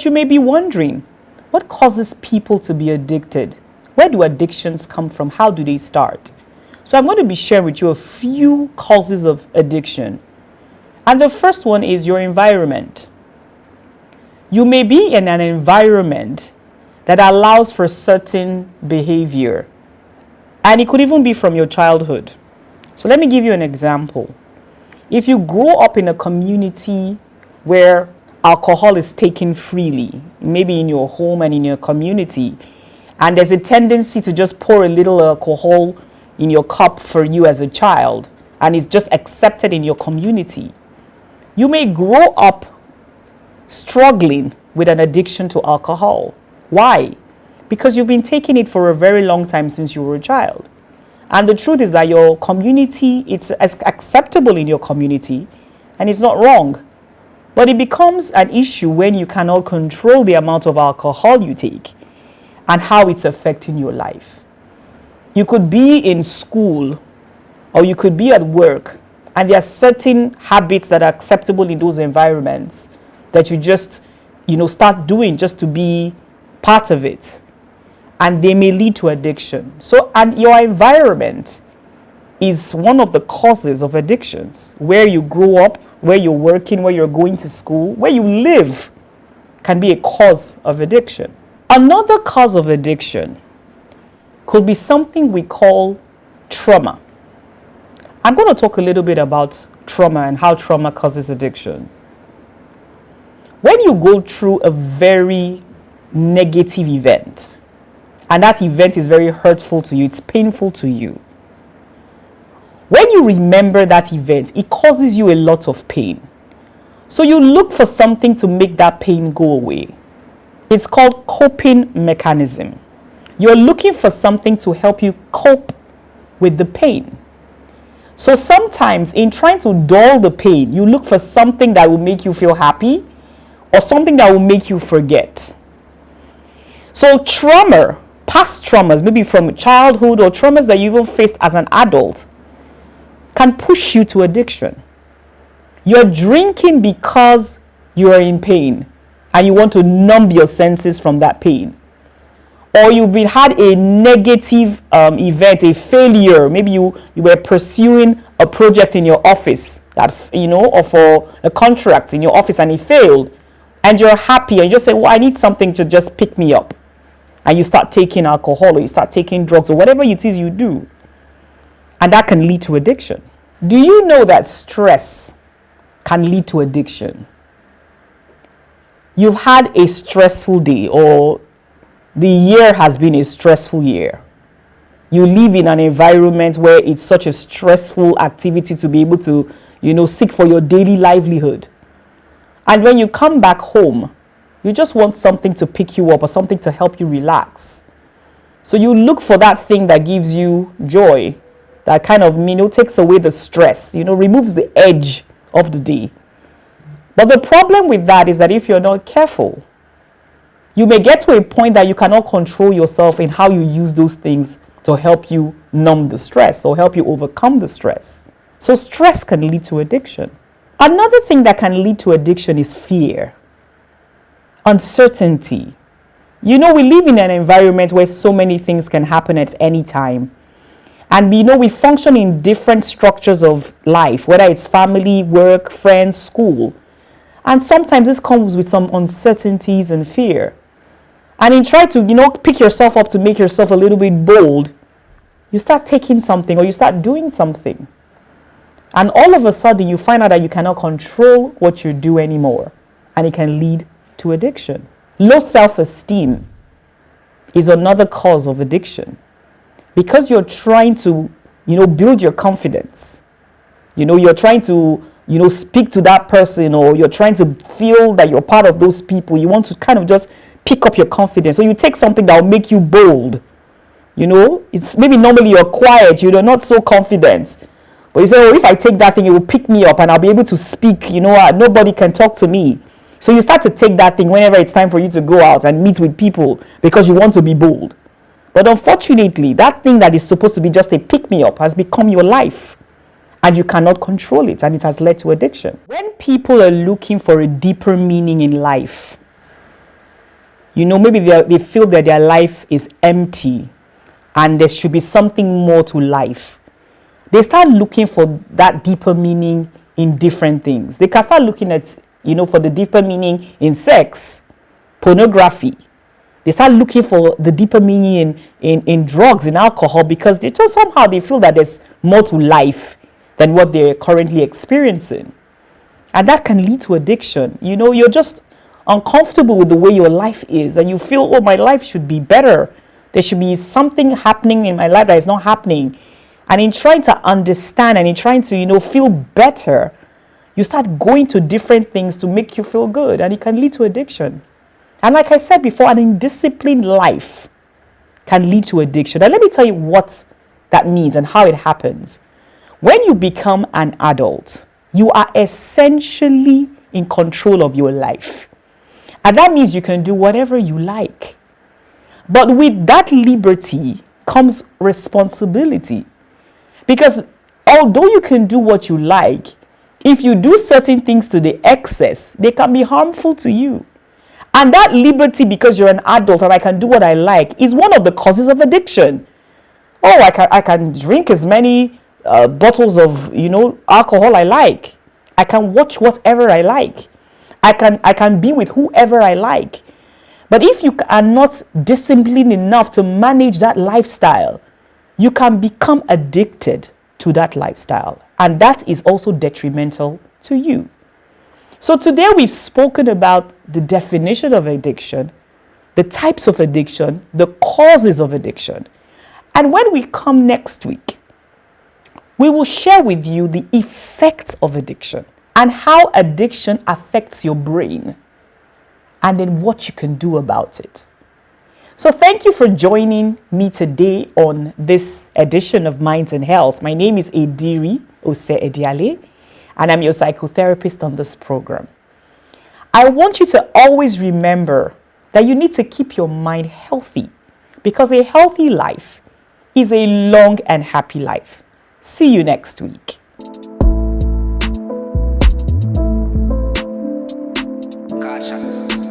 You may be wondering, what causes people to be addicted? Where do addictions come from? How do they start? So I'm going to be sharing with you a few causes of addiction. And the first one is your environment. You may be in an environment that allows for certain behavior. And it could even be from your childhood. So let me give you an example. If you grow up in a community where alcohol is taken freely, maybe in your home and in your community, and there's a tendency to just pour a little alcohol in your cup for you as a child, and it's just accepted in your community, you may grow up struggling with an addiction to alcohol. Why? Because you've been taking it for a very long time since you were a child. And the truth is that your community, it's acceptable in your community, and it's not wrong. But it becomes an issue when you cannot control the amount of alcohol you take and how it's affecting your life. You could be in school or you could be at work, and there are certain habits that are acceptable in those environments that you just, start doing just to be part of it. And they may lead to addiction. So, and your environment is one of the causes of addictions. Where you grow up, where you're working, where you're going to school, where you live can be a cause of addiction. Another cause of addiction could be something we call trauma. I'm going to talk a little bit about trauma and how trauma causes addiction. When you go through a very negative event, and that event is very hurtful to you, it's painful to you, when you remember that event, it causes you a lot of pain. So you look for something to make that pain go away. It's called coping mechanism. You're looking for something to help you cope with the pain. So sometimes in trying to dull the pain, you look for something that will make you feel happy or something that will make you forget. So trauma, past traumas, maybe from childhood or traumas that you even faced as an adult, can push you to addiction. You're drinking because you are in pain and you want to numb your senses from that pain. Or you've had a negative event, a failure. Maybe you were pursuing a project in your office that, or for a contract in your office and it failed. And you're happy and you just say, well, I need something to just pick me up. And you start taking alcohol or you start taking drugs or whatever it is you do. And that can lead to addiction. Do you know that stress can lead to addiction? You've had a stressful day or the year has been a stressful year. You live in an environment where it's such a stressful activity to be able to, seek for your daily livelihood. And when you come back home, you just want something to pick you up or something to help you relax. So you look for that thing that gives you joy, that kind of, takes away the stress, removes the edge of the day. But the problem with that is that if you're not careful, you may get to a point that you cannot control yourself in how you use those things to help you numb the stress or help you overcome the stress. So stress can lead to addiction. Another thing that can lead to addiction is fear, uncertainty. We live in an environment where so many things can happen at any time. And we function in different structures of life, whether it's family, work, friends, school. And sometimes this comes with some uncertainties and fear. And in trying to, pick yourself up to make yourself a little bit bold, you start taking something or you start doing something. And all of a sudden you find out that you cannot control what you do anymore. And it can lead to addiction. Low self-esteem is another cause of addiction. Because you're trying to, build your confidence. You're trying to, speak to that person, or you're trying to feel that you're part of those people. You want to kind of just pick up your confidence. So you take something that will make you bold. It's maybe normally you're quiet, you're not so confident. But you say, oh, if I take that thing, it will pick me up and I'll be able to speak. Nobody can talk to me. So you start to take that thing whenever it's time for you to go out and meet with people because you want to be bold. But unfortunately, that thing that is supposed to be just a pick-me-up has become your life. And you cannot control it, and it has led to addiction. When people are looking for a deeper meaning in life, maybe they feel that their life is empty and there should be something more to life. They start looking for that deeper meaning in different things. They can start looking at, for the deeper meaning in sex, pornography. They start looking for the deeper meaning in drugs, in alcohol, because they just somehow they feel that there's more to life than what they're currently experiencing. And that can lead to addiction. You're just uncomfortable with the way your life is, and you feel, oh, my life should be better. There should be something happening in my life that is not happening. And in trying to understand and in trying to, feel better, you start going to different things to make you feel good, and it can lead to addiction. And like I said before, an indisciplined life can lead to addiction. And let me tell you what that means and how it happens. When you become an adult, you are essentially in control of your life. And that means you can do whatever you like. But with that liberty comes responsibility. Because although you can do what you like, if you do certain things to the excess, they can be harmful to you. And that liberty, because you're an adult and I can do what I like, is one of the causes of addiction. Oh, I can drink as many bottles of, alcohol I like. I can watch whatever I like. I can be with whoever I like. But if you are not disciplined enough to manage that lifestyle, you can become addicted to that lifestyle. And that is also detrimental to you. So today we've spoken about the definition of addiction, the types of addiction, the causes of addiction. And when we come next week, we will share with you the effects of addiction and how addiction affects your brain, and then what you can do about it. So thank you for joining me today on this edition of Minds and Health. My name is Ediri Ose Ediale, and I'm your psychotherapist on this program. I want you to always remember that you need to keep your mind healthy, because a healthy life is a long and happy life. See you next week. Gotcha.